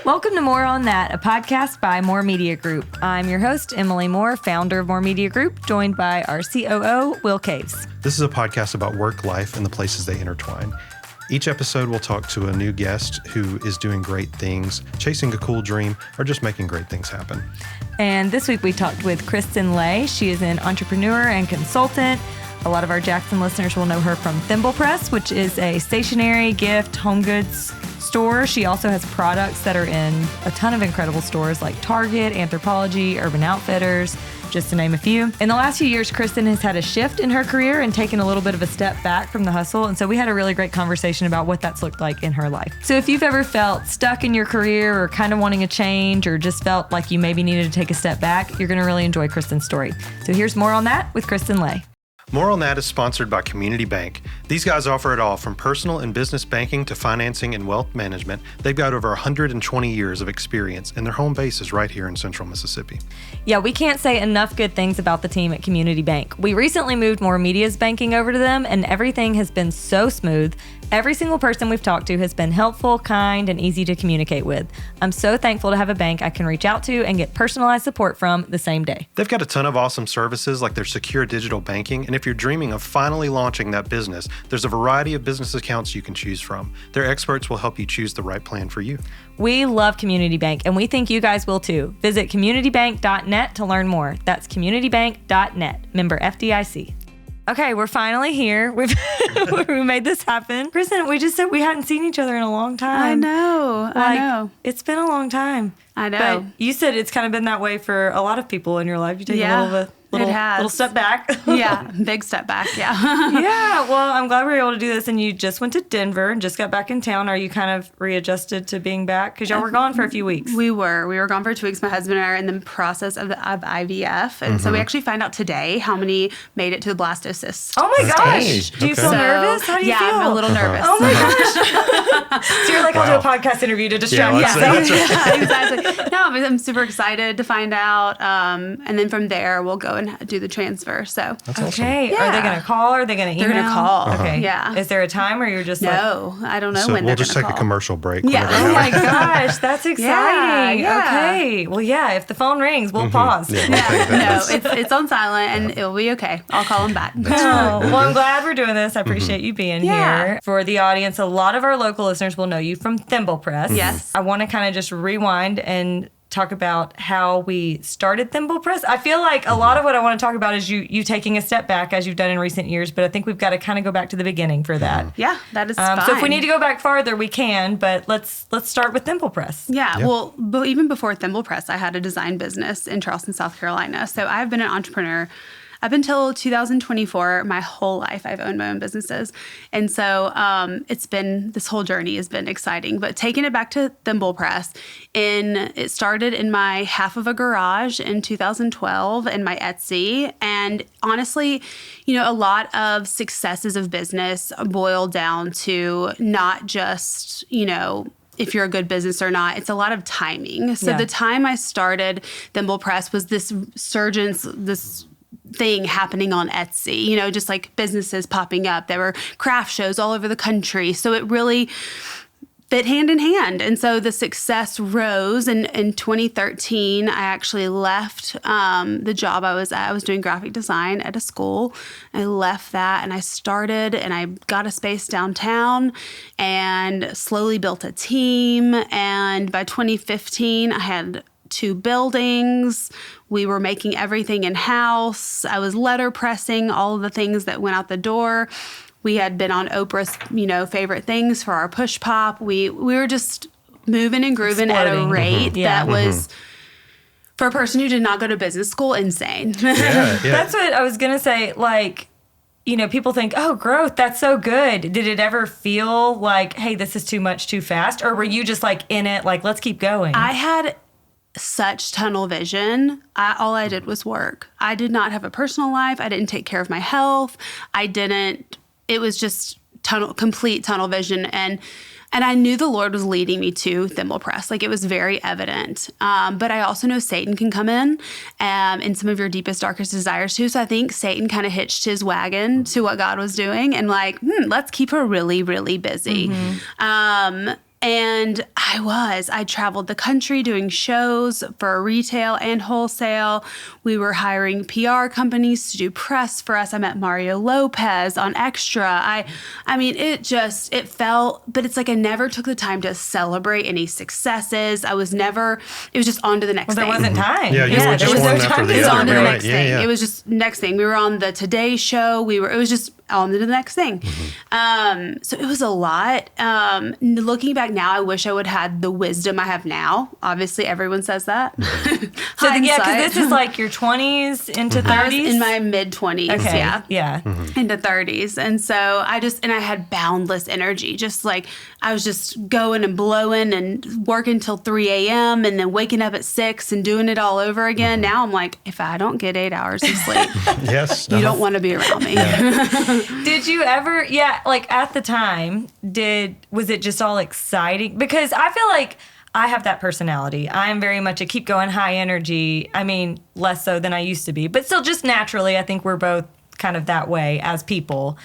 Welcome to More on That, a podcast by More Media Group. I'm your host, Emily Moore, founder of More Media Group, joined by our COO, Will Caves. This is a podcast about work, life, and the places they intertwine. Each episode, we'll talk to a new guest who is doing great things, chasing a cool dream, or just making great things happen. And this week we talked with Kristen Ley. She is an entrepreneur and consultant. A lot of our Jackson listeners will know her from Thimblepress, which is a stationery, gift, home goods store. She also has products that are in a ton of incredible stores like Target, Anthropologie, Urban Outfitters, just to name a few. In the last few years, Kristen has had a shift in her career and taken a little bit of a step back from the hustle. And so we had a really great conversation about what that's looked like in her life. So if you've ever felt stuck in your career or kind of wanting a change or just felt like you maybe needed to take a step back, you're going to really enjoy Kristen's story. So here's More on That with Kristen Ley. More on That is sponsored by Community Bank. These guys offer it all, from personal and business banking to financing and wealth management. They've got over 120 years of experience, and their home base is right here in Central Mississippi. Yeah, we can't say enough good things about the team at Community Bank. We recently moved More Media's banking over to them, and everything has been so smooth. Every single person we've talked to has been helpful, kind, and easy to communicate with. I'm so thankful to have a bank I can reach out to and get personalized support from the same day. They've got a ton of awesome services like their secure digital banking, and if you're dreaming of finally launching that business, there's a variety of business accounts you can choose from. Their experts will help you choose the right plan for you. We love Community Bank, and we think you guys will too. Visit communitybank.net to learn more. That's communitybank.net, member FDIC. Okay, we're finally here. We made this happen. Kristen, we just said we hadn't seen each other in a long time. I know. It's been a long time. I know. But you said it's kind of been that way for a lot of people in your life. You take a little step back. Yeah, big step back, yeah. Yeah, well, I'm glad we were able to do this. And you just went to Denver and just got back in town. Are you kind of readjusted to being back? Because y'all were gone for a few weeks. We were gone for 2 weeks. My husband and I are in the process of IVF. And so we actually find out today how many made it to the blastocyst. Oh my gosh. Hey, Do you feel nervous? How do you feel? Yeah, I'm a little nervous. Oh my gosh. So you're like, I'll do a podcast interview to distract you. Yeah, exactly. No, but I'm super excited to find out. And then from there, we'll go and do the transfer. So That's awesome. Okay. Yeah. Are they going to call? Are they going to email? they're going to call. Okay. Yeah. Is there a time or you're just No, I don't know So when we'll they're just going take to a call. commercial break. Yeah. whenever Oh we my have- gosh, that's exciting. Yeah. Okay. Well, yeah, if the phone rings, we'll pause. Yeah, we'll take that. No, it's on silent and it'll be okay. I'll call them back. Oh, well, I'm glad we're doing this. I appreciate you being here. For the audience, a lot of our local listeners will know you from Thimblepress. Yes. I want to kind of just rewind and talk about how we started Thimblepress. I feel like a lot of what I want to talk about is you taking a step back as you've done in recent years, but I think we've got to kind of go back to the beginning for that. Yeah, that is fine. So if we need to go back farther, we can, but let's start with Thimblepress. Yeah, well, but even before Thimblepress, I had a design business in Charleston, South Carolina. So I've been an entrepreneur up until 2024. My whole life, I've owned my own businesses. And so this whole journey has been exciting. But taking it back to Thimblepress, it started in my half of a garage in 2012 in my Etsy. And honestly, a lot of successes of business boil down to not just, if you're a good business or not. It's a lot of timing. So the time I started Thimblepress was this thing happening on Etsy, just like businesses popping up. There were craft shows all over the country. So it really fit hand in hand. And so the success rose. And in 2013, I actually left the job I was at. I was doing graphic design at a school. I left that and I got a space downtown and slowly built a team. And by 2015, I had 2 buildings. We were making everything in-house. I was letter pressing all of the things that went out the door. We had been on Oprah's, favorite things for our push pop. We were just moving and grooving at a rate that was, for a person who did not go to business school, insane. Yeah. That's what I was going to say. Like, people think, oh, growth, that's so good. Did it ever feel like, hey, this is too much, too fast? Or were you just like in it, like, let's keep going? I had such tunnel vision. All I did was work. I did not have a personal life. I didn't take care of my health. It was just complete tunnel vision. And I knew the Lord was leading me to Thimblepress. Like, it was very evident. But I also know Satan can come in some of your deepest, darkest desires too. So I think Satan kind of hitched his wagon to what God was doing and let's keep her really, really busy. And I traveled the country doing shows for retail and wholesale. We were hiring PR companies to do press for us. I met Mario Lopez on Extra. I mean, it felt, but it's like I never took the time to celebrate any successes. It was just on to the next thing. There wasn't time. Yeah, you were just one after the other. It was on to the right? next thing. Yeah. It was just next thing. We were on the Today Show. It was just on to the next thing. So it was a lot. Looking back now, I wish I would have had the wisdom I have now. Obviously, everyone says that. So yeah, because this is like your 20s into 30s? I was in my mid-20s, Okay. yeah. Mm-hmm. Into 30s. And so I had boundless energy. Just like, I was just going and blowing and working till 3 a.m. and then waking up at 6 and doing it all over again. Now I'm like, if I don't get 8 hours of sleep, Yes. you don't want to be around me. Did you ever, like at the time, was it just all exciting? Because I feel like I have that personality. I am very much a keep going, high energy. I mean, less so than I used to be. But still, just naturally, I think we're both kind of that way as people.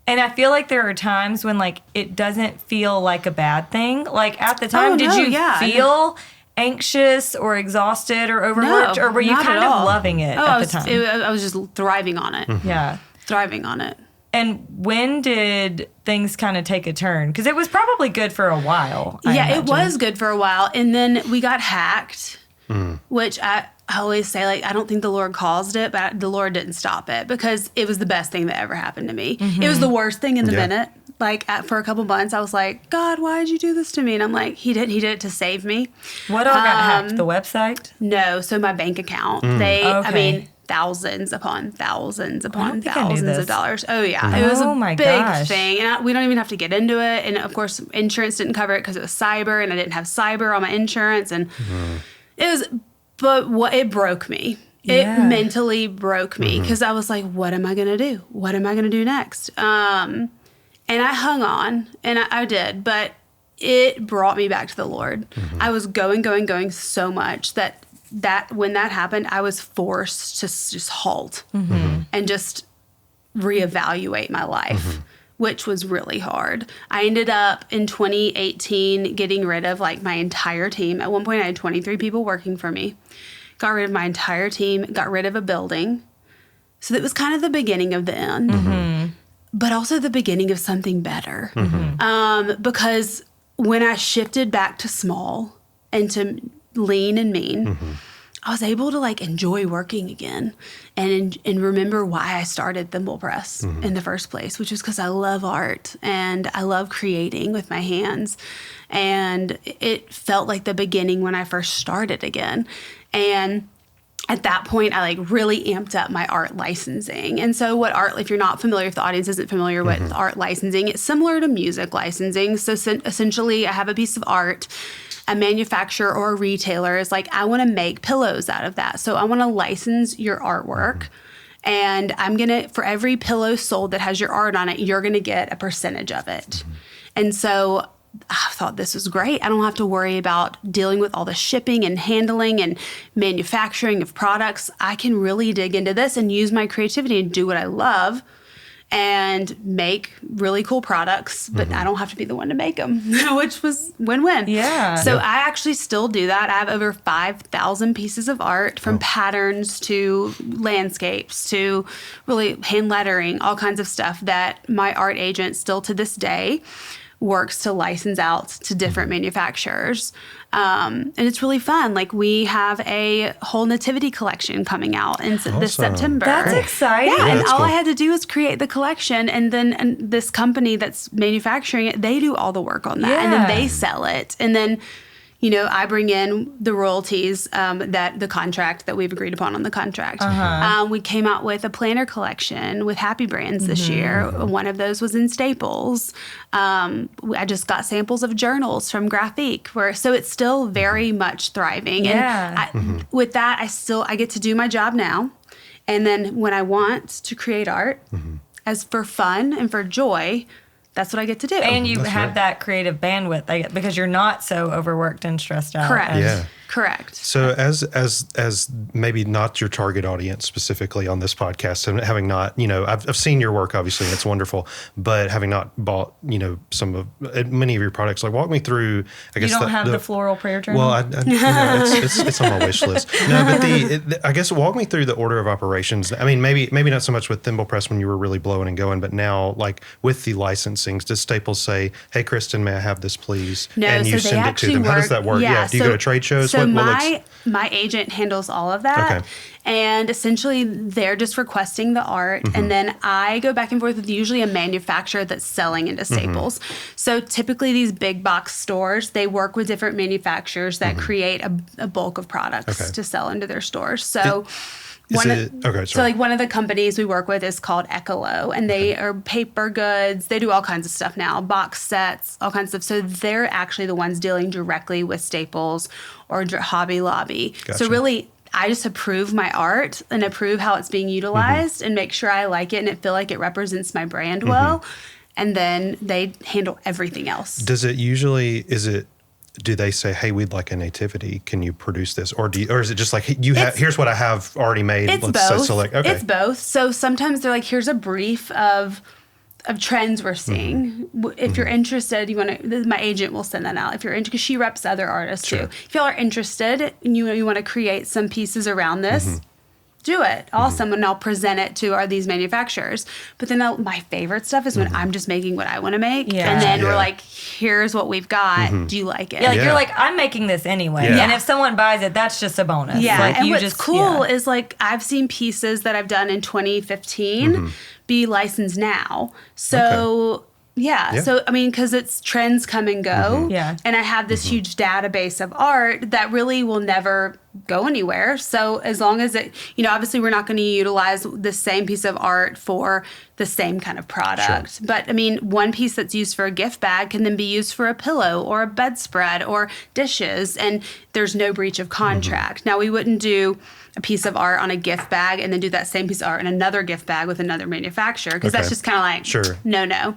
And I feel like there are times when, like, it doesn't feel like a bad thing. Like, at the time, did you feel anxious or exhausted or overworked? Or were you kind of loving it at the time? I was just thriving on it. Yeah. Thriving on it. And when did things kind of take a turn? Because it was probably good for a while. I imagine. It was good for a while. And then we got hacked, which I always say, like, I don't think the Lord caused it, but the Lord didn't stop it because it was the best thing that ever happened to me. Mm-hmm. It was the worst thing in the minute. Like, for a couple months, I was like, God, why did you do this to me? And I'm like, He did it to save me. What all got hacked? The website? No, so my bank account. Thousands upon thousands upon thousands of dollars. Oh, yeah. It was a big thing. And we don't even have to get into it. And, of course, insurance didn't cover it because it was cyber, and I didn't have cyber on my insurance. And it broke me. It mentally broke me because I was like, what am I going to do? What am I going to do next? And I hung on, and I did. But it brought me back to the Lord. I was going so much that when that happened, I was forced to just halt and just reevaluate my life, which was really hard. I ended up in 2018 getting rid of like my entire team. At one point, I had 23 people working for me. Got rid of my entire team, got rid of a building. So that was kind of the beginning of the end, but also the beginning of something better. Because when I shifted back to small and to lean and mean, I was able to like enjoy working again and remember why I started Thimblepress in the first place, which is because I love art and I love creating with my hands. And it felt like the beginning when I first started again. And at that point, I like really amped up my art licensing. And so if you're not familiar, if the audience isn't familiar with art licensing, it's similar to music licensing. So essentially, I have a piece of art. A manufacturer or a retailer is like, I want to make pillows out of that. So I want to license your artwork. And I'm going to, for every pillow sold that has your art on it, you're going to get a percentage of it. And so I thought this was great. I don't have to worry about dealing with all the shipping and handling and manufacturing of products. I can really dig into this and use my creativity and do what I love and make really cool products, but I don't have to be the one to make them, which was win-win. Yeah. So I actually still do that. I have over 5,000 pieces of art, from patterns to landscapes to really hand lettering, all kinds of stuff that my art agent still to this day works to license out to different manufacturers. And it's really fun. Like, we have a whole nativity collection coming out in this September. That's exciting. Yeah, and all cool. I had to do is create the collection, and then this company that's manufacturing it, they do all the work on that, and then they sell it. And then, I bring in the royalties that the contract that we've agreed upon on the contract. We came out with a planner collection with Happy Brands this year. One of those was in Staples. I just got samples of journals from Graphique, so it's still very much thriving. Yeah. And with that, I get to do my job now. And then when I want to create art as for fun and for joy, that's what I get to do. And you That's have right. that creative bandwidth because you're not so overworked and stressed out. Correct. Yeah. Correct. So as maybe not your target audience specifically on this podcast, and having not, I've seen your work obviously, and it's wonderful, but having not bought, many of your products, like walk me through, I guess. You don't have the floral prayer journal? Well, it's on my wish list. No, but I guess walk me through the order of operations. I mean, maybe not so much with Thimblepress when you were really blowing and going, but now like with the licensing, does Staples say, "Hey, Kristen, may I have this, please?" No, and you so they send it to actually them. How does work- that work? yeah, Do you go to trade shows? So What my agent handles all of that. Okay. And essentially they're just requesting the art. Mm-hmm. And then I go back and forth with usually a manufacturer that's selling into Staples. So typically these big box stores, they work with different manufacturers that create a bulk of products Okay. to sell into their stores. So okay, so sorry. like one of the companies we work with is called Ecolo, and they are paper goods. They do all kinds of stuff now, box sets, all kinds of stuff. So they're actually the ones dealing directly with Staples or Hobby Lobby. Gotcha. So really, I just approve my art and approve how it's being utilized and make sure I like it and it feel like it represents my brand well. And then they handle everything else. Do they say, "Hey, we'd like a nativity. Can you produce this?" Or is it just like here's what I have already made. It's Let's both. select. Okay. It's both. So sometimes they're like, here's a brief of trends we're seeing. If you're interested, my agent will send that out. If you're interested, because she reps other artists Sure. too. If y'all are interested and you want to create some pieces around this, do it. Awesome. And I'll present it to these manufacturers. But then my favorite stuff is when I'm just making what I want to make. Yeah. And then Yeah. we're like, here's what we've got. Do you like it? Yeah, like Yeah. you're like, I'm making this anyway. Yeah. And if someone buys it, that's just a bonus. Yeah, Like, and you what's just, cool yeah. is like I've seen pieces that I've done in 2015 be licensed now. So yeah, so I mean, because it's trends come and go. Yeah. And I have this huge database of art that really will never go anywhere. So as long as it, obviously we're not going to utilize the same piece of art for the same kind of product. Sure. But I mean, one piece that's used for a gift bag can then be used for a pillow or a bedspread or dishes, and there's no breach of contract. Now, we wouldn't do a piece of art on a gift bag and then do that same piece of art in another gift bag with another manufacturer, because that's Okay. just kind of like Sure. no.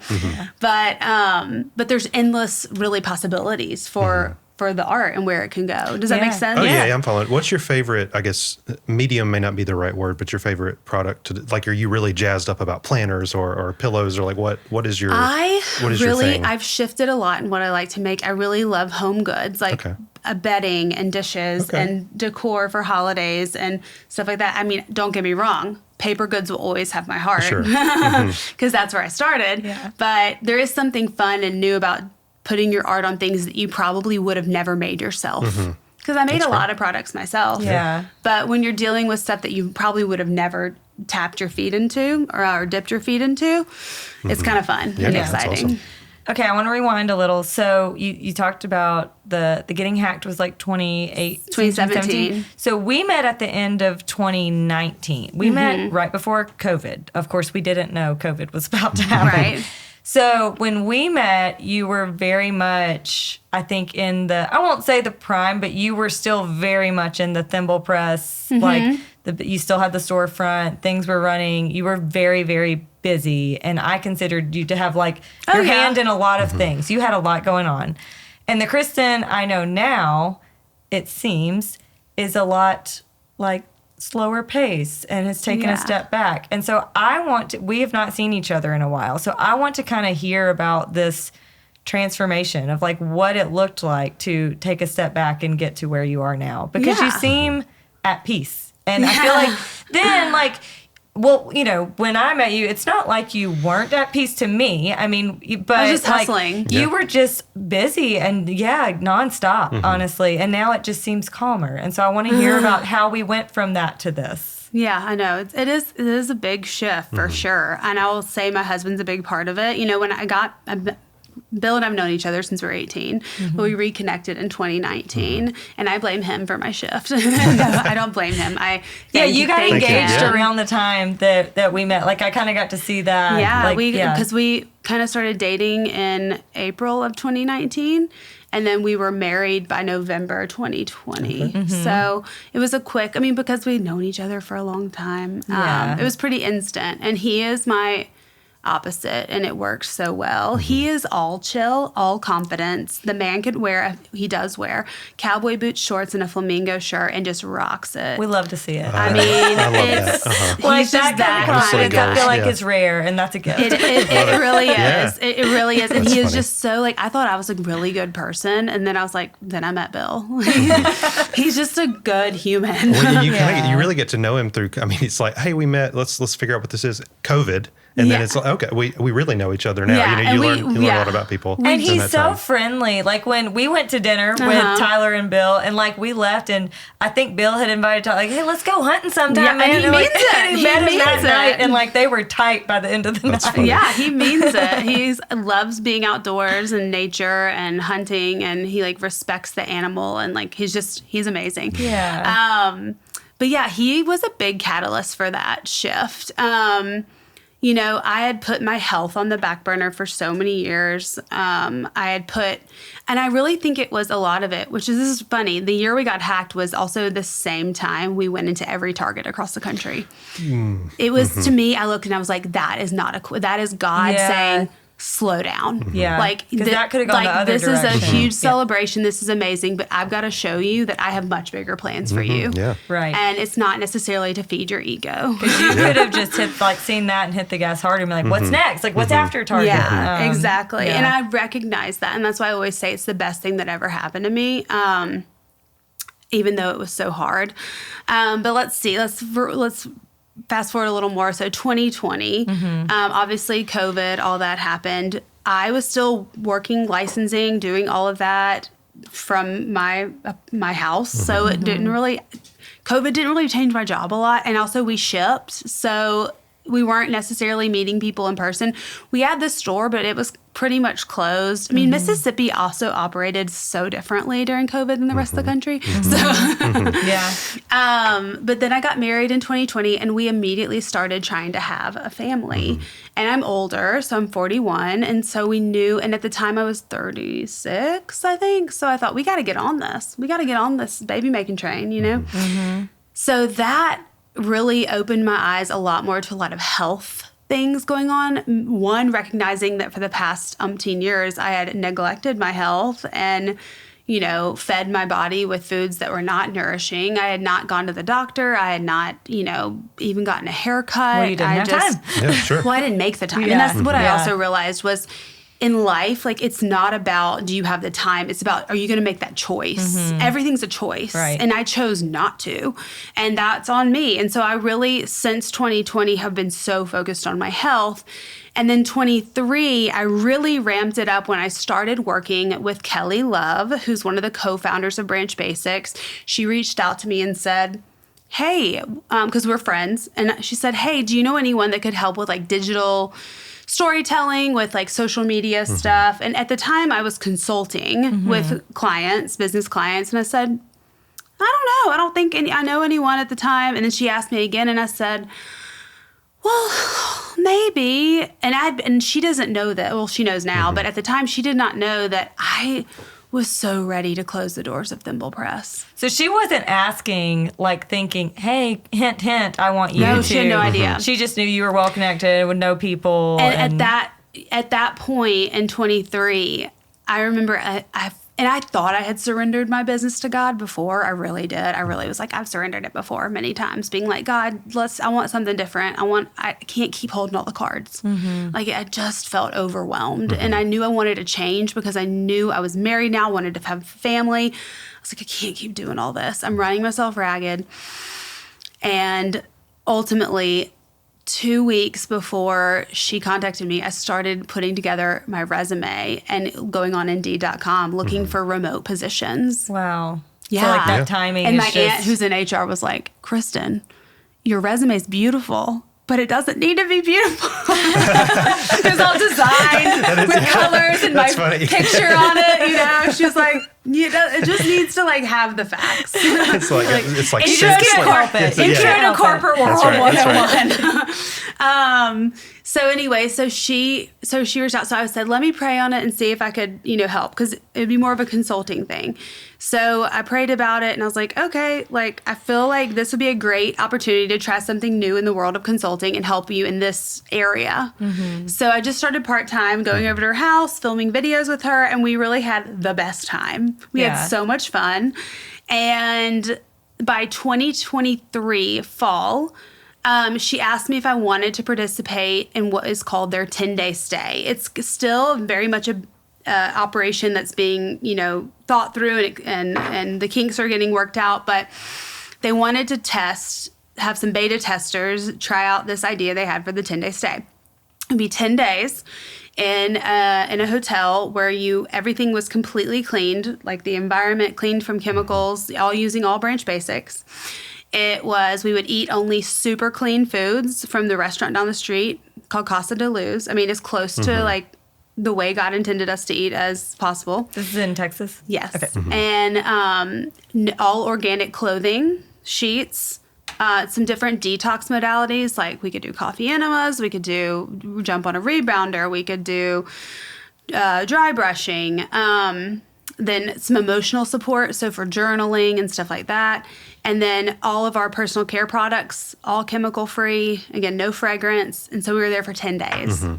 But there's endless really possibilities for the art and where it can go. Does that make Yeah. sense? Oh yeah, I'm following. What's your favorite? I guess medium may not be the right word, but your favorite product. Are you really jazzed up about planners or pillows, or like what is your? What is your thing? I've shifted a lot in what I like to make. I really love home goods, like Okay. bedding and dishes Okay. and decor for holidays and stuff like that. I mean, don't get me wrong. Paper goods will always have my heart Sure. because that's where I started. Yeah. But there is something fun and new about putting your art on things that you probably would have never made yourself. Because I made a lot of products myself. Yeah. But when you're dealing with stuff that you probably would have never tapped your feet into or dipped your feet into, it's kind of fun and that's exciting. awesome. Okay, I want to rewind a little. So you talked about the Getting Hacked was like 2017. So we met at the end of 2019. We met right before COVID. Of course, we didn't know COVID was about to happen. Right. So when we met, you were very much, I think, in I won't say the prime, but you were still very much in the Thimblepress. Like, you still had the storefront. Things were running. You were very, very busy. And I considered you to have, like, your hand in a lot of things. You had a lot going on. And the Kristen I know now, it seems, is a lot, like, slower pace and has taken a step back. And so we have not seen each other in a while. So I want to kind of hear about this transformation of like what it looked like to take a step back and get to where you are now, because you seem at peace. And I feel like then like, well, when I met you, it's not like you weren't at peace to me. I mean, but I was just like, hustling. you were just busy and nonstop, honestly. And now it just seems calmer. And so I want to hear about how we went from that to this. Yeah, I know. It is a big shift for sure. And I will say my husband's a big part of it. When Bill and I've known each other since we were 18, but we reconnected in 2019, and I blame him for my shift. No, I don't blame him. You got thank engaged him. around the time that we met. Like, I kind of got to see that. Yeah, like, because we kind of started dating in April of 2019, and then we were married by November 2020. So it was because we'd known each other for a long time. Yeah. It was pretty instant, and he is my opposite, and it worked so well. He is all chill, all confidence. The man he does wear cowboy boots, shorts, and a flamingo shirt, and just rocks it. We love to see it. I mean, it's like that kind of confidence. I feel like it's rare, and that's a gift. It really is. Yeah. It really is. And That's he is funny. just so like, I thought I was a really good person, and then I was like, then I met Bill. He's just a good human. Well, you really get to know him through. I mean, it's like, hey, we met. Let's figure out what this is. COVID. And then it's like, okay, we really know each other now. Yeah, You learn a lot about people. And he's so time. friendly. Like when we went to dinner with Tyler and Bill, and like we left, and I think Bill had invited Tyler, like, hey, let's go hunting sometime. Yeah, and he means it. He met him that means it. night, and like they were tight by the end of the night. funny. Yeah, he means it. He loves being outdoors and nature and hunting, and he like respects the animal, and like he's amazing. Yeah. But yeah, he was a big catalyst for that shift. I had put my health on the back burner for so many years. And I really think it was a lot of it, this is funny. The year we got hacked was also the same time we went into every Target across the country. It was, to me, I looked and I was like, that is God saying, slow down. Yeah. Like, that could have gone the other this direction. is a huge celebration. This is amazing, but I've got to show you that I have much bigger plans for you. Yeah. Right. And it's not necessarily to feed your ego. You could have just seen that and hit the gas harder and be like, what's next? Like, what's after Target? Yeah, exactly. yeah. And I recognize that. And that's why I always say it's the best thing that ever happened to me, even though it was so hard. But let's see. Let's fast forward a little more. So 2020, obviously COVID, all that happened. I was still working, licensing, doing all of that from my house. So it COVID didn't really change my job a lot. And also we shipped. So we weren't necessarily meeting people in person. We had the store, but it was pretty much closed. I mean, Mississippi also operated so differently during COVID than the rest of the country. So, but then I got married in 2020, and we immediately started trying to have a family. And I'm older, so I'm 41. And so we knew, and at the time I was 36, I think. So I thought, we got to get on this. We got to get on this baby making train, you know? So that really opened my eyes a lot more to a lot of health things going on. One, recognizing that for the past umpteen years, I had neglected my health and, fed my body with foods that were not nourishing. I had not gone to the doctor. I had not, even gotten a haircut. Well, you didn't have time. Yeah, sure. Well, I didn't make the time. Yeah. And that's what I Yeah. also realized was, in life, like, it's not about, do you have the time? It's about, are you going to make that choice? Everything's a choice. Right. And I chose not to. And that's on me. And so I really, since 2020, have been so focused on my health. And then 23, I really ramped it up when I started working with Kelly Love, who's one of the co-founders of Branch Basics. She reached out to me and said, hey, because we're friends. And she said, hey, do you know anyone that could help with like digital storytelling, with like social media stuff? And at the time I was consulting with clients, business clients. And I said, I don't know. I don't think I know anyone at the time. And then she asked me again, and I said, well, maybe. And she doesn't know that. Well, she knows now, but at the time she did not know that I was so ready to close the doors of Thimblepress. So she wasn't asking, like thinking, hey, hint, hint, I want you to. No, she had no idea. She just knew you were well connected, would know people. And at that point in 23, I remember I thought I had surrendered my business to God before. I really did. I really was like, I've surrendered it before many times, being like, God, I want something different. I can't keep holding all the cards. Like, I just felt overwhelmed. And I knew I wanted to change because I knew I was married now, wanted to have a family. I was like, I can't keep doing all this. I'm running myself ragged. And ultimately, 2 weeks before she contacted me, I started putting together my resume and going on Indeed.com looking for remote positions. Wow. Yeah. So like that timing And is my aunt, who's in HR, was like, Kristen, your resume is beautiful, but it doesn't need to be beautiful. It was all designed with colors and my picture on it. She was like, it just needs to like have the facts. It's like you just can't help it. Intro to corporate world 101. So anyway, so she reached out. So I said, let me pray on it and see if I could, help, because it'd be more of a consulting thing. So I prayed about it and I was like, okay, like I feel like this would be a great opportunity to try something new in the world of consulting and help you in this area. Mm-hmm. So I just started part-time going over to her house, filming videos with her, and we really had the best time. We had so much fun. And by 2023 fall, she asked me if I wanted to participate in what is called their 10-day stay. It's still very much a operation that's being, thought through, and the kinks are getting worked out. But they wanted to have some beta testers try out this idea they had for the 10-day stay. It'd be 10 days in a hotel where everything was completely cleaned, like the environment cleaned from chemicals, all using all Branch Basics. We would eat only super clean foods from the restaurant down the street called Casa de Luz. I mean, it's close to like the way God intended us to eat as possible. This is in Texas? Yes. Okay. Mm-hmm. And all organic clothing, sheets, some different detox modalities. Like we could do coffee enemas, we could jump on a rebounder, we could do dry brushing, then some emotional support, so for journaling and stuff like that. And then all of our personal care products, all chemical free, again, no fragrance. And so we were there for 10 days. Mm-hmm.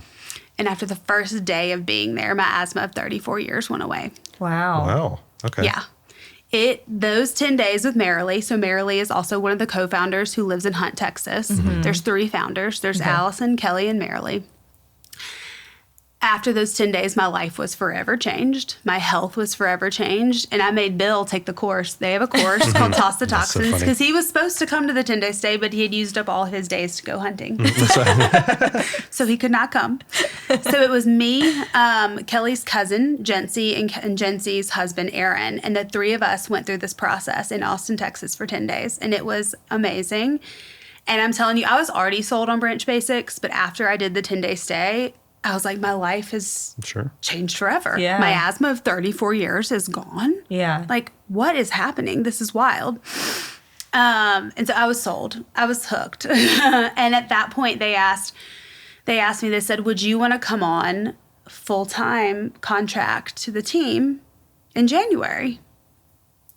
And after the first day of being there, my asthma of 34 years went away. Wow. Okay. Yeah. Those 10 days with Marilee. So Marilee is also one of the co-founders who lives in Hunt, Texas. Mm-hmm. There's 3 founders. There's Allison, Kelly, and Marilee. After those 10 days, my life was forever changed. My health was forever changed. And I made Bill take the course. They have a course called Toss the Toxins, because he was supposed to come to the 10-day stay, but he had used up all of his days to go hunting. So he could not come. So it was me, Kelly's cousin, Jency, and Jency's husband, Aaron. And the 3 of us went through this process in Austin, Texas for 10 days. And it was amazing. And I'm telling you, I was already sold on Branch Basics, but after I did the 10-day stay, I was like, my life has changed forever. Yeah. My asthma of 34 years is gone. Yeah. Like, what is happening? This is wild. And so I was sold. I was hooked. And at that point, they asked me, they said, would you want to come on full-time contract to the team in January?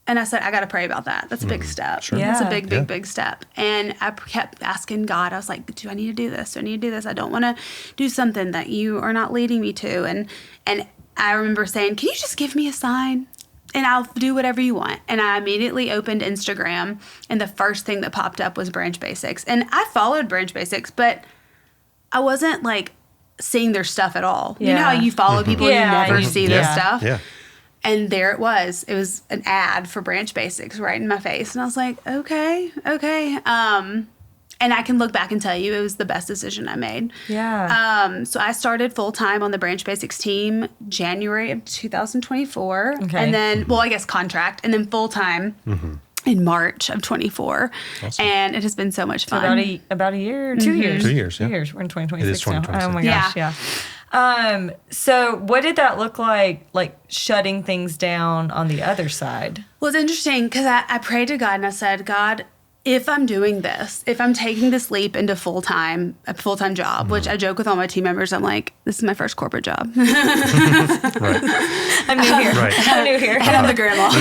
And I said, I got to pray about that. That's a big step. Sure. Yeah. That's a big step. And I kept asking God, I was like, do I need to do this? Do I need to do this? I don't want to do something that you are not leading me to. And I remember saying, can you just give me a sign? And I'll do whatever you want. And I immediately opened Instagram, and the first thing that popped up was Branch Basics. And I followed Branch Basics, but I wasn't like seeing their stuff at all. Yeah. You know how you follow people and you never see their stuff? Yeah. And there it was. It was an ad for Branch Basics right in my face. And I was like, okay. And I can look back and tell you it was the best decision I made. Yeah. So I started full-time on the Branch Basics team January of 2024. Okay. And then, I guess contract. And then full-time in March of 24. Awesome. And it has been so much fun. So about a year, 2 years. 2 years, yeah. 2 years. We're in 2026 It is 2026. now. Oh, my gosh, yeah. So what did that look like shutting things down on the other side? Well, it's interesting because I prayed to God and I said, God, if I'm doing this, if I'm taking this leap into a full-time job, which I joke with all my team members, I'm like, this is my first corporate job. I'm new here. Right. I'm new here. And I'm the grandma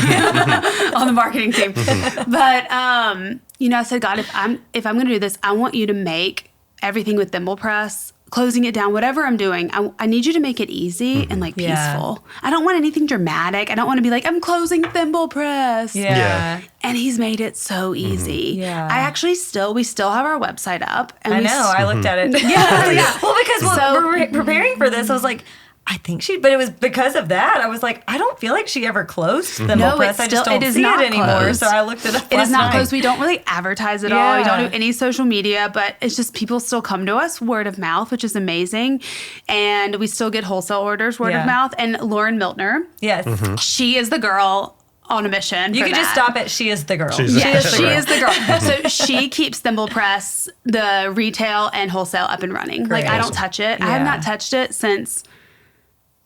on the marketing team. But, I said, God, if I'm going to do this, I want you to make everything with Thimblepress, closing it down, whatever I'm doing, I need you to make it easy and peaceful. I don't want anything dramatic. I don't want to be like, I'm closing Thimblepress. Yeah. And he's made it so easy. Yeah. We still have our website up. And I looked at it. Yeah. Well, because we're preparing for this, I was like, I think but it was because of that. I was like, I don't feel like she ever closed Thimblepress. I just don't see it anymore. Closed. So I looked it up. It is not closed. We don't really advertise at all. We don't do any social media, but it's just people still come to us word of mouth, which is amazing. And we still get wholesale orders word of mouth. And Lauren Miltner, she is the girl on a mission. You can just stop it. She is the girl. She is the girl. So she keeps Thimblepress, the retail and wholesale up and running. Great. Like I don't touch it. I have not touched it since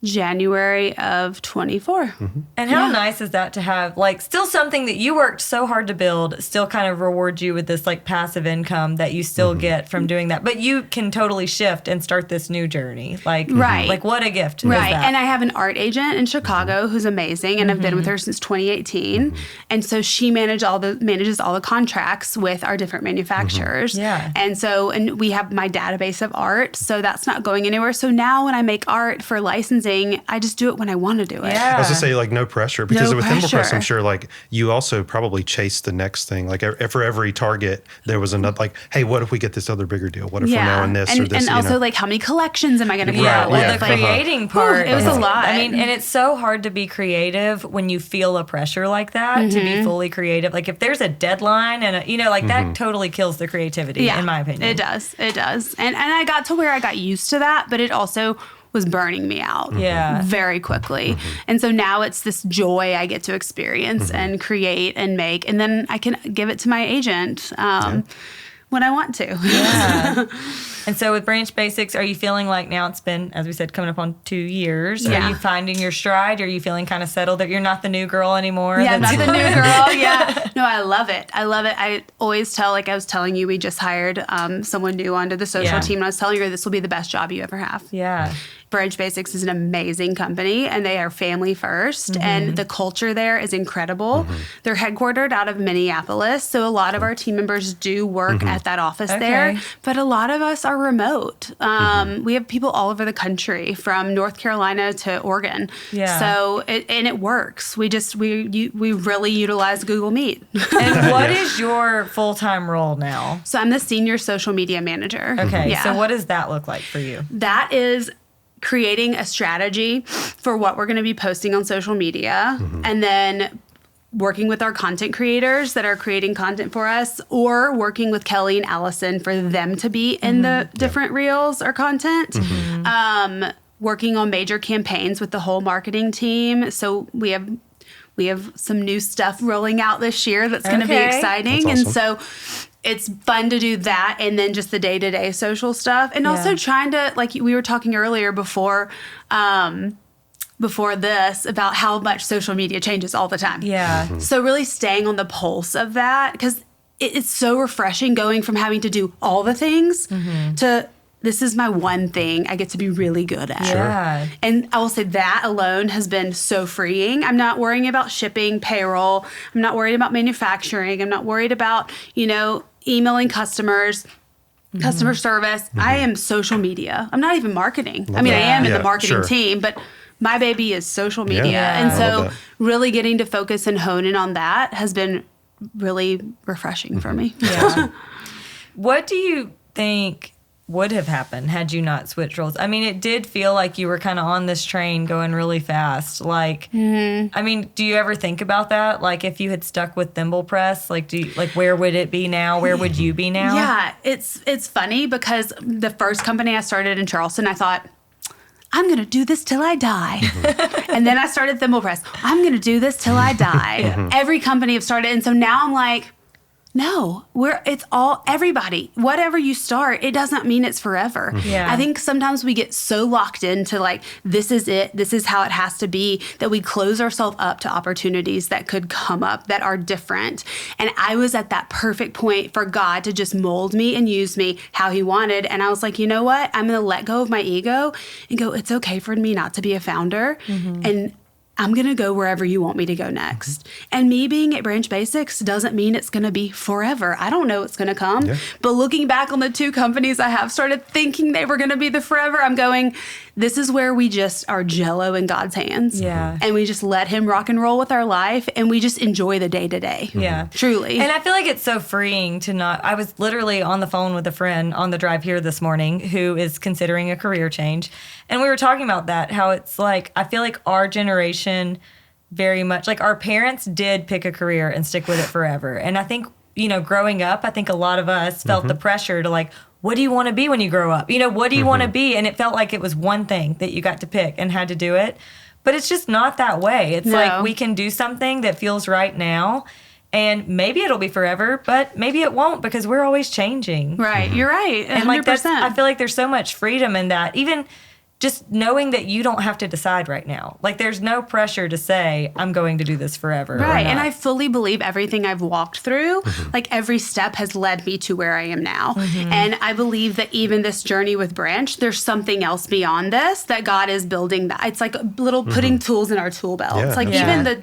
January of 24. And how nice is that to have, like, still something that you worked so hard to build still kind of rewards you with this, like, passive income that you still get from doing that. But you can totally shift and start this new journey. Like, like what a gift is that. And I have an art agent in Chicago who's amazing, and I've been with her since 2018. And so she manages all the contracts with our different manufacturers. And we have my database of art, so that's not going anywhere. So now when I make art for licensing, I just do it when I want to do it. I was going to say, like, no pressure. Because with Thimblepress, I'm sure, like, you also probably chase the next thing. Like, for every target, there was another, like, hey, what if we get this other bigger deal? What if we're now in this or this? And also, like, how many collections am I going to create? The creating part. It was a lot. I mean, and it's so hard to be creative when you feel a pressure like that, to be fully creative. Like, if there's a deadline and, that totally kills the creativity, in my opinion. It does. And I got to where I got used to that, but it also was burning me out very quickly. And so now it's this joy I get to experience and create and make, and then I can give it to my agent when I want to. And so with Branch Basics, are you feeling like now it's been, as we said, coming up on 2 years? Are you finding your stride? Are you feeling kind of settled that you're not the new girl anymore? Yeah, not the new girl. No, I love it. I always tell, like I was telling you, we just hired someone new onto the social team, and I was telling her this will be the best job you ever have. Branch Basics is an amazing company, and they are family first, and the culture there is incredible. They're headquartered out of Minneapolis, so a lot of our team members do work at that office there, but a lot of us are remote. We have people all over the country, from North Carolina to Oregon. So it works. We really utilize Google Meet. And what is your full-time role now? So I'm the senior social media manager. So what does that look like for you? That is creating a strategy for what we're going to be posting on social media, and then working with our content creators that are creating content for us, or working with Kelly and Allison for them to be in the different reels or content. Working on major campaigns with the whole marketing team. So we have some new stuff rolling out this year that's going to be exciting. That's awesome. And so it's fun to do that, and then just the day-to-day social stuff. And also trying to, like we were talking earlier before this, about how much social media changes all the time. So really staying on the pulse of that, because it's so refreshing going from having to do all the things to, this is my one thing I get to be really good at. And I will say that alone has been so freeing. I'm not worrying about shipping, payroll. I'm not worried about manufacturing. I'm not worried about, emailing customers, customer service. I am social media. I'm not even marketing. I mean, I am in the marketing team, but my baby is social media. And so really getting to focus and hone in on that has been really refreshing for me. What do you think would have happened had you not switched roles? I mean, it did feel like you were kind of on this train going really fast. Like, I mean, do you ever think about that? Like, if you had stuck with Thimblepress, like, where would it be now? Where would you be now? Yeah, it's funny because the first company I started in Charleston, I thought, I'm going to do this till I die. And then I started Thimblepress. I'm going to do this till I die. Every company I've started. And so now I'm like, no, it's all everybody. Whatever you start, it doesn't mean it's forever. I think sometimes we get so locked into, like, this is it, this is how it has to be, that we close ourselves up to opportunities that could come up that are different. And I was at that perfect point for God to just mold me and use me how he wanted. And I was like, you know what? I'm going to let go of my ego and go, it's okay for me not to be a founder. And I'm going to go wherever you want me to go next. And me being at Branch Basics doesn't mean it's going to be forever. I don't know what's going to come. But looking back on the two companies I have started thinking they were going to be the forever, I'm going, this is where we just are jello in God's hands. And we just let him rock and roll with our life, and we just enjoy the day to day. Truly. And I feel like it's so freeing to not, I was literally on the phone with a friend on the drive here this morning who is considering a career change. And we were talking about that, how it's like, I feel like our generation very much, like, our parents did pick a career and stick with it forever. And I think, growing up, I think a lot of us felt the pressure to, like, what do you want to be when you grow up? What do you want to be? And it felt like it was one thing that you got to pick and had to do it. But it's just not that way. It's like, we can do something that feels right now, and maybe it'll be forever, but maybe it won't, because we're always changing. You're right. 100%. And, like, I feel like there's so much freedom in that. Even just knowing that you don't have to decide right now. Like, there's no pressure to say, I'm going to do this forever. Right. And I fully believe everything I've walked through, like every step has led me to where I am now. And I believe that even this journey with Branch, there's something else beyond this that God is building. That it's like little putting tools in our tool belt. Yeah, it's like absolutely. even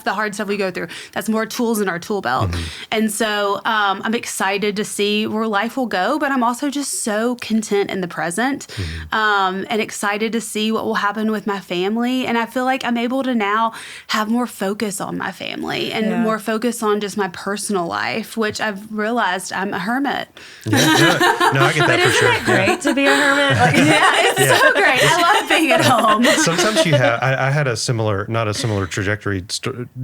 the hard stuff we go through, that's more tools in our tool belt. And so I'm excited to see where life will go, but I'm also just so content in the present and excited to see what will happen with my family. And I feel like I'm able to now have more focus on my family and more focus on just my personal life, which I've realized I'm a hermit. No, I get that for sure. Isn't it great to be a hermit? Like, It's so great. I love being at home. Sometimes you have, I had not a similar trajectory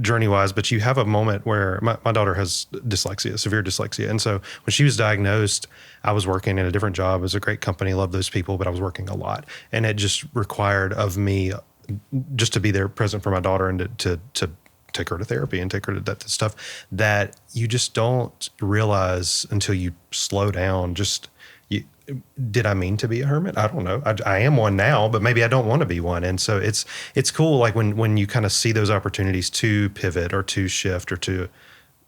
journey-wise, but you have a moment where my daughter has dyslexia, severe dyslexia. And so when she was diagnosed, I was working in a different job. It was a great company, loved those people, but I was working a lot. And it just required of me just to be there present for my daughter and to take her to therapy and take her to that stuff that you just don't realize until you slow down. Did I mean to be a hermit? I don't know. I am one now, but maybe I don't want to be one. And so it's cool. Like when you kind of see those opportunities to pivot or to shift or to,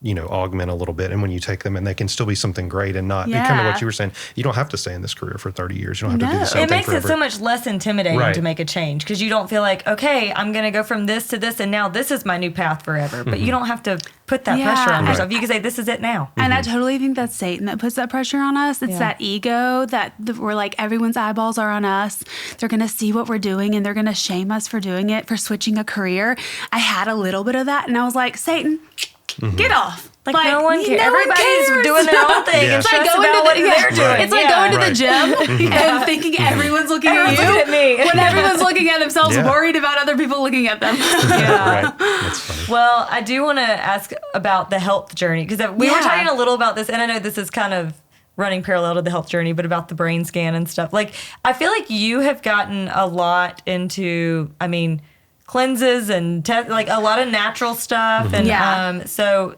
augment a little bit. And when you take them and they can still be something great and not kind of what you were saying, you don't have to stay in this career for 30 years. You don't have to do the same thing forever. It makes it so much less intimidating to make a change because you don't feel like, okay, I'm going to go from this to this and now this is my new path forever. But you don't have to put that pressure on yourself. You can say, this is it now. And I totally think that's Satan that puts that pressure on us. It's that ego that we're like, everyone's eyeballs are on us. They're going to see what we're doing and they're going to shame us for doing it, for switching a career. I had a little bit of that and I was like, Satan, get off. Like no one cares. Everybody's doing their own thing and stressed about what they're doing. It's like going to the gym and thinking everyone's looking at you. Looking at me. When everyone's looking at themselves, worried about other people looking at them. Right. That's funny. Well, I do want to ask about the health journey because we were talking a little about this, and I know this is kind of running parallel to the health journey, but about the brain scan and stuff. Like, I feel like you have gotten a lot into, cleanses and like a lot of natural stuff. And so,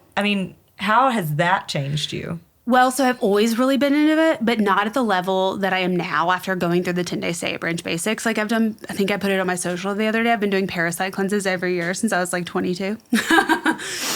how has that changed you? Well, so I've always really been into it, but not at the level that I am now after going through the 10-day stay at Branch Basics. Like I think I put it on my social the other day. I've been doing parasite cleanses every year since I was like 22.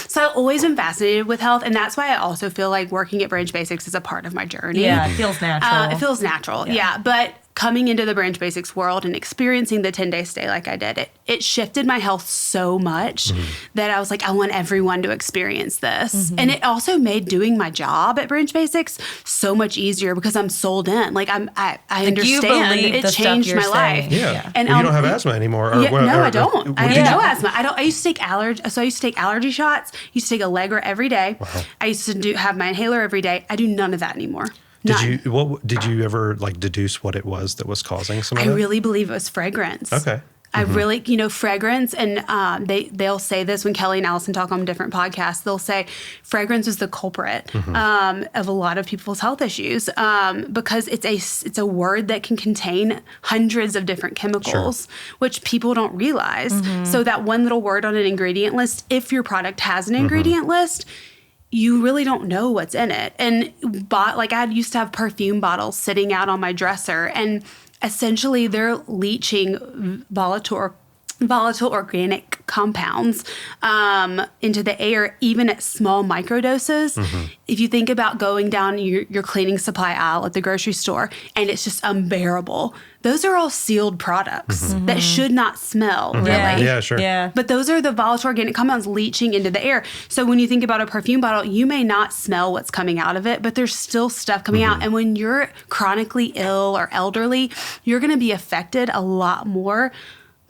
So I've always been fascinated with health. And that's why I also feel like working at Branch Basics is a part of my journey. Yeah, it feels natural. It feels natural. Yeah. But coming into the Branch Basics world and experiencing the 10-day stay like I did, it shifted my health so much that I was like, I want everyone to experience this. And it also made doing my job at Branch Basics so much easier because I'm sold in. Like I understand. It changed my life. Yeah. And you don't have asthma anymore. No, I don't. I have no asthma. I used to take allergy shots. I used to take Allegra every day. Wow. I used to have my inhaler every day. I do none of that anymore. Did you ever deduce what it was that was causing some of that? I really believe it was fragrance. Okay. I really, fragrance, and they'll say this when Kelly and Allison talk on different podcasts. They'll say fragrance is the culprit of a lot of people's health issues because it's a word that can contain hundreds of different chemicals, which people don't realize. So that one little word on an ingredient list, if your product has an ingredient list, you really don't know what's in it. And I used to have perfume bottles sitting out on my dresser, and essentially they're leaching volatile organic compounds into the air, even at small microdoses. If you think about going down your cleaning supply aisle at the grocery store and it's just unbearable, those are all sealed products that should not smell, really. Yeah, sure. Yeah. But those are the volatile organic compounds leaching into the air. So when you think about a perfume bottle, you may not smell what's coming out of it, but there's still stuff coming out. And when you're chronically ill or elderly, you're going to be affected a lot more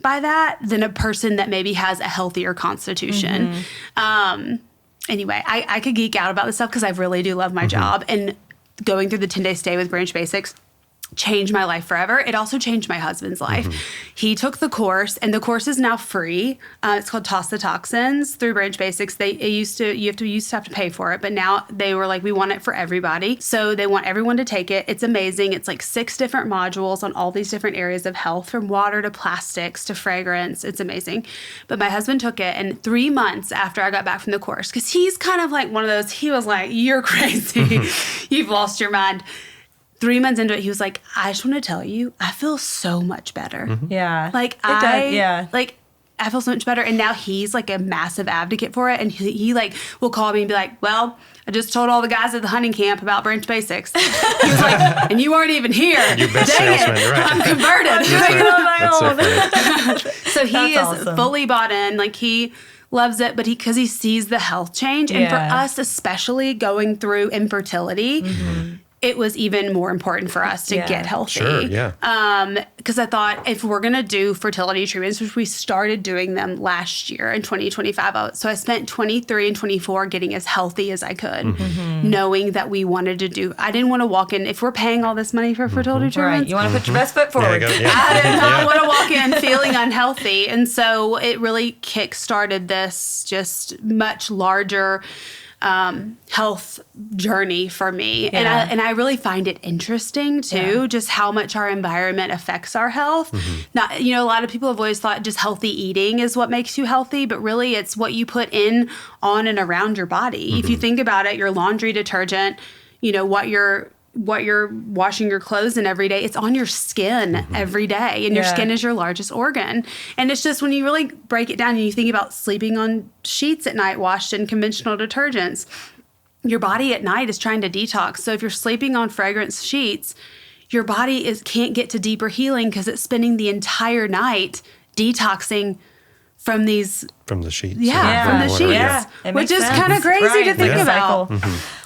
by that than a person that maybe has a healthier constitution. Anyway, I could geek out about this stuff because I really do love my job. And going through the 10-day stay with Branch Basics changed my life forever. It also changed my husband's life. He took the course, and the course is now free. It's called Toss the Toxins through Branch Basics. You used to have to pay for it, but now they were like, we want it for everybody. So they want everyone to take it. It's amazing. It's like 6 different modules on all these different areas of health, from water to plastics to fragrance. It's amazing. But my husband took it, and 3 months after I got back from the course, because he's kind of like one of those, he was like, you're crazy. You've lost your mind. 3 months into it, he was like, I just want to tell you, I feel so much better. Yeah. Like I feel so much better. And now he's like a massive advocate for it. And he like will call me and be like, well, I just told all the guys at the hunting camp about Branch Basics. He was like, and you weren't even here. Your best Dang salesman, it. right. I'm converted. That's so funny. So he That's is awesome. fully bought in. Like he loves it, but because he sees the health change. And for us, especially going through infertility, it was even more important for us to get healthy. Sure, yeah. Because I thought if we're going to do fertility treatments, which we started doing them last year in 2025, so I spent 23 and 24 getting as healthy as I could, knowing that we wanted to do, I didn't want to walk in, if we're paying all this money for fertility treatments. Right. You want to put your best foot forward. I did not want to walk in feeling unhealthy. And so it really kick-started this just much larger health journey for me. Yeah. And I really find it interesting too, just how much our environment affects our health. Not, a lot of people have always thought just healthy eating is what makes you healthy, but really it's what you put in, on, and around your body. If you think about it, your laundry detergent, what you're washing your clothes in every day, it's on your skin every day. And your skin is your largest organ. And it's just when you really break it down and you think about sleeping on sheets at night washed in conventional detergents, your body at night is trying to detox. So if you're sleeping on fragrance sheets, your body can't get to deeper healing because it's spending the entire night detoxing from the sheets. From the sheets. Yeah, which is kind of crazy to think about.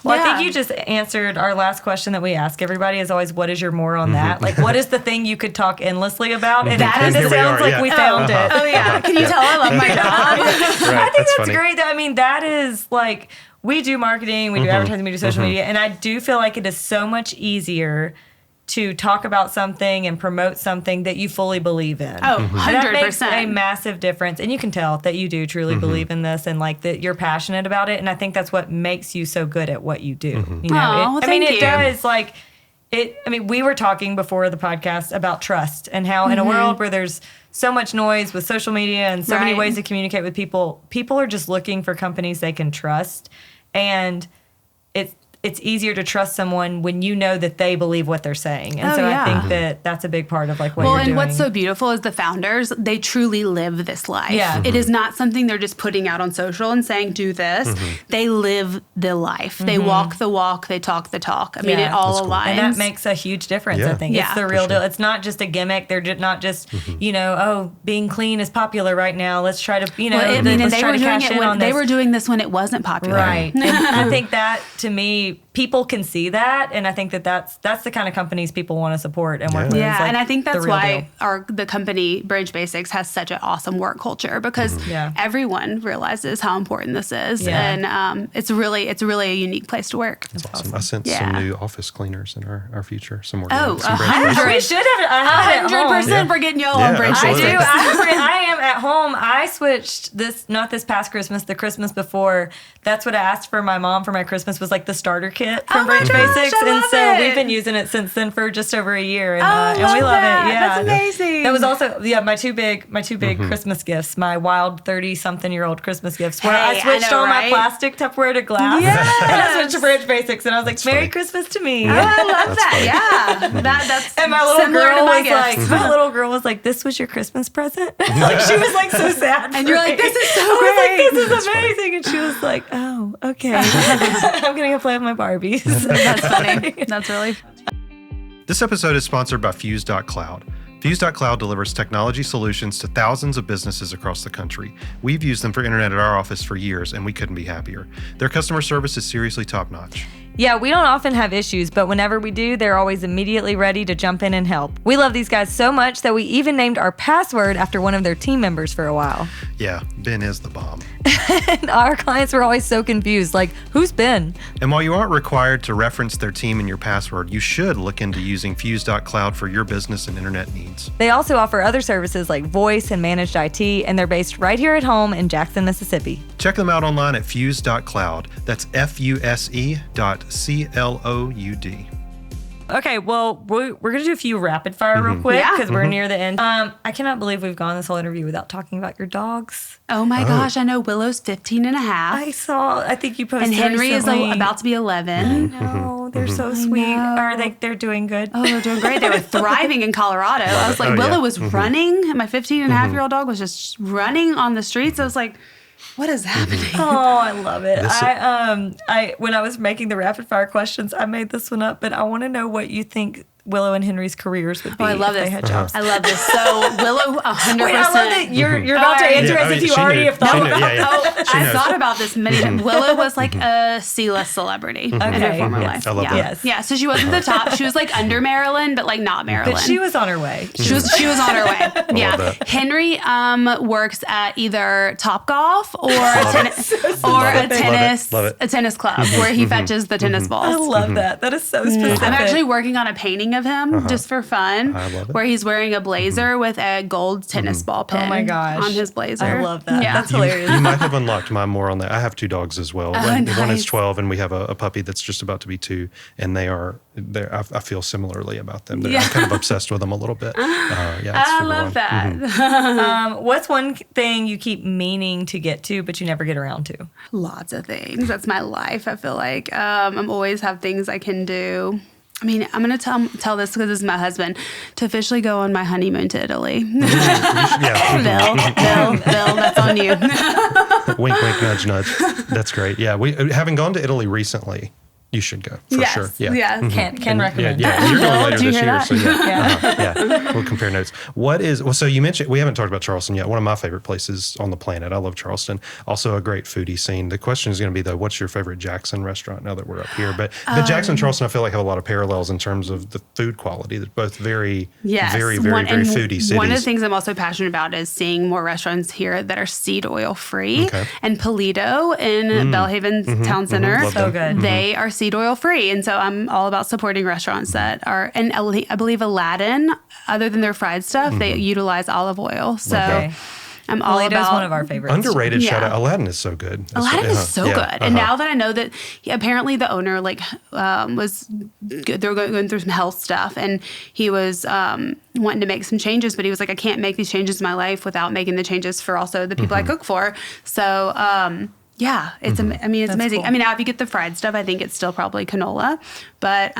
Well, I think you just answered our last question that we ask everybody is always, what is your more on that? Like, what is the thing you could talk endlessly about? And that And it here we sounds are, like we found it. Oh, yeah. Can you tell I love my job? I think that's funny. great. I mean, that is like, we do marketing, we do advertising, we do social media, and I do feel like it is so much easier to talk about something and promote something that you fully believe in. Oh, 100%. That makes a massive difference. And you can tell that you do truly believe in this and like that you're passionate about it. And I think that's what makes you so good at what you do. You know, thank it you. does like it. I mean, we were talking before the podcast about trust and how in a world where there's so much noise with social media and so many ways to communicate with people, people are just looking for companies they can trust. And it's easier to trust someone when you know that they believe what they're saying. And I think that that's a big part of like what you're doing. And what's so beautiful is the founders, they truly live this life. Yeah. It is not something they're just putting out on social and saying, do this. They live the life. They walk the walk. They talk the talk. I mean, it all aligns. And that makes a huge difference, I think. It's the real deal. It's not just a gimmick. They're just not just, being clean is popular right now. Let's try to, let's try to cash in on this. They were doing this when it wasn't popular. Right. And I think that, to me, people can see that, and I think that's the kind of companies people want to support and work with. Yeah, like and I think that's the real why deal. the company Branch Basics has such an awesome work culture because everyone realizes how important this is, and it's really a unique place to work. That's awesome. I sent some new office cleaners in our future. Some more. Oh, some Branch 100. We should have 100% for getting y'all on Branch I Basics. do. I am at home. I switched not this past Christmas, the Christmas before. That's what I asked for my mom for my Christmas was like the starter kit from Branch Basics. And so we've been using it since then for just over a year. And we love it. Yeah. That's amazing. That was also my two big Christmas gifts, my wild 30-something-year-old Christmas gifts, where I switched all my plastic Tupperware to glass. Yes. And I switched to Branch Basics. And I was like, Merry funny. Christmas to me. Oh, I love that. Yeah. That's And my little similar girl to my was like, gifts. "This was your Christmas present." Like she was like so sad, And you're like, "This is so I was great. like, "This is amazing," and she was like, "Oh, okay, I'm gonna go play with my Barbies." That's funny. That's really funny. This episode is sponsored by Fuse.cloud. Fuse.cloud delivers technology solutions to thousands of businesses across the country. We've used them for internet at our office for years, and we couldn't be happier. Their customer service is seriously top-notch. Yeah, we don't often have issues, but whenever we do, they're always immediately ready to jump in and help. We love these guys so much that we even named our password after one of their team members for a while. Yeah, Ben is the bomb. And our clients were always so confused, like, who's Ben? And while you aren't required to reference their team in your password, you should look into using Fuse.cloud for your business and internet needs. They also offer other services like voice and managed IT, and they're based right here at home in Jackson, Mississippi. Check them out online at Fuse.cloud. That's FUSE.CLOUD. Okay, well, we're going to do a few rapid fire real quick Yeah. because we're near the end. I cannot believe we've gone this whole interview without talking about your dogs. Oh my gosh, I know Willow's 15 and a half. I think you posted and Henry recently. is about to be 11. No, they're so sweet. Are they're doing good? Oh, they're doing great. They were thriving in Colorado. I was like, Willow was running. And my 15 and a half year old dog was just running on the streets. I was like, what is happening? Oh, I love it. I when I was making the rapid fire questions, I made this one up, but I want to know what you think Willow and Henry's careers would be I love if they this. had jobs. I love this. So Willow, 100%. Wait, I love that you're about to answer as if you already have thought about it. I thought about this many times. Willow was like a C-list celebrity in her former life. I love that. Yes. Yeah, so she wasn't the top. She was like under Marilyn, but like not Marilyn. But she was on her way. She was on her way. Yeah. that. Henry works at either Topgolf or a tennis club where he fetches the tennis balls. I love that. That is so specific. I'm actually working on a painting of him just for fun, I love it. where he's wearing a blazer with a gold tennis ball pin Oh my gosh. on his blazer. I love that. Yeah. That's hilarious. You might have unlocked mine more on that. I have 2 dogs as well. One is nice. 12, and we have a puppy that's just about to be 2, and I feel similarly about them. Yeah. I'm kind of obsessed with them a little bit. It's I super love fun. that. What's one thing you keep meaning to get to, but you never get around to? Lots of things. That's my life. I feel like I'm always have things I can do. I mean, I'm going to tell this because this is my husband, to officially go on my honeymoon to Italy. Yeah. Bill, that's on you. Wink, wink, nudge, nudge. That's great. Yeah, we having gone to Italy recently, you should go for sure. Yeah. Yes. Can recommend. Yeah, you're going later Did you this hear year, that? so yeah. Yeah. We'll compare notes. So you mentioned, we haven't talked about Charleston yet. One of my favorite places on the planet. I love Charleston. Also a great foodie scene. The question is going to be though, what's your favorite Jackson restaurant now that we're up here? But Jackson and Charleston, I feel like have a lot of parallels in terms of the food quality. They're both very foodie cities. One of the things I'm also passionate about is seeing more restaurants here that are seed oil free. Okay. And Polito in Belhaven Town Center, Love So them. good. they are seed oil free. And so I'm all about supporting restaurants that are, and I believe Aladdin, other than their fried stuff, they utilize olive oil. So Okay. I'm all Polito's about one of our favorites. Underrated Yeah. shout out. Aladdin is so good. Aladdin is so Yeah. good. And now that I know that apparently the owner was good. They were going through some health stuff, and he was wanting to make some changes, but he was like, I can't make these changes in my life without making the changes for also the people I cook for. So yeah, it's it's amazing. cool. I mean, now if you get the fried stuff, I think it's still probably canola, but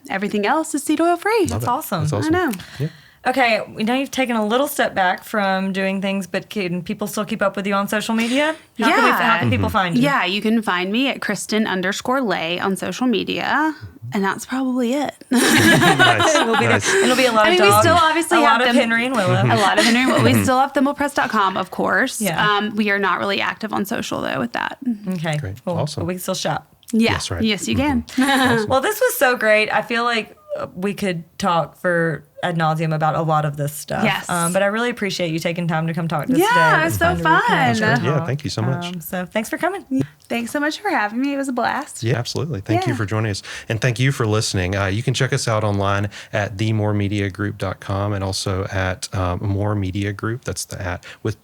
everything else is seed oil free. That's awesome. That's awesome. I know. Yeah. Okay, now you've taken a little step back from doing things, but can people still keep up with you on social media? How can people find you? Yeah, you can find me at Kristen_Ley on social media. And that's probably it. Nice. It'll be a lot of we dogs, still obviously a have lot of Henry and Willow. A lot of Henry and Willow. We still have Thimblepress.com, of course. Yeah. We are not really active on social, though, with that. Okay, Great. cool. Awesome. But we can still shop. Yeah. That's right. Yes, you can. Well, this was so great. I feel like we could talk for ad nauseum about a lot of this stuff. Yes. But I really appreciate you taking time to come talk to us today. Yeah, it was so to fun. reconnect and Yeah, talk. thank you so much. So thanks for coming. Thanks so much for having me. It was a blast. Yeah, absolutely. Thank you Yeah. for joining us. And thank you for listening. You can check us out online at themoremediagroup.com and also at More Media Group. That's the at with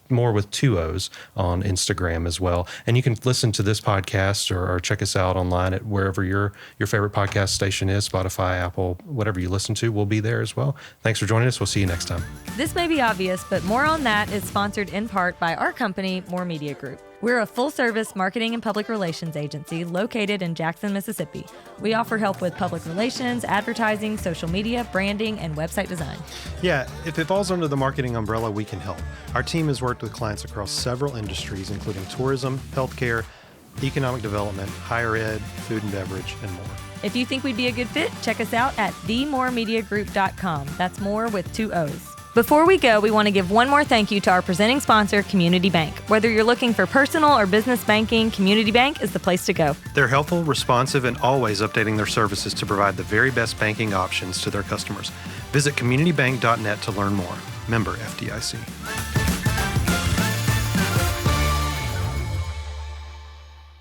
2 O's on Instagram as well. And you can listen to this podcast or check us out online at wherever your favorite podcast station is, Spotify, Apple, whatever you listen to, we'll be there as well. Thanks for joining us. We'll see you next time. This may be obvious, but More on That is sponsored in part by our company, More Media Group. We're a full-service marketing and public relations agency located in Jackson, Mississippi. We offer help with public relations, advertising, social media, branding, and website design. Yeah, if it falls under the marketing umbrella, we can help. Our team has worked with clients across several industries, including tourism, healthcare, economic development, higher ed, food and beverage, and more. If you think we'd be a good fit, check us out at themoremediagroup.com. That's more with 2 O's. Before we go, we want to give one more thank you to our presenting sponsor, Community Bank. Whether you're looking for personal or business banking, Community Bank is the place to go. They're helpful, responsive, and always updating their services to provide the very best banking options to their customers. Visit communitybank.net to learn more. Member FDIC.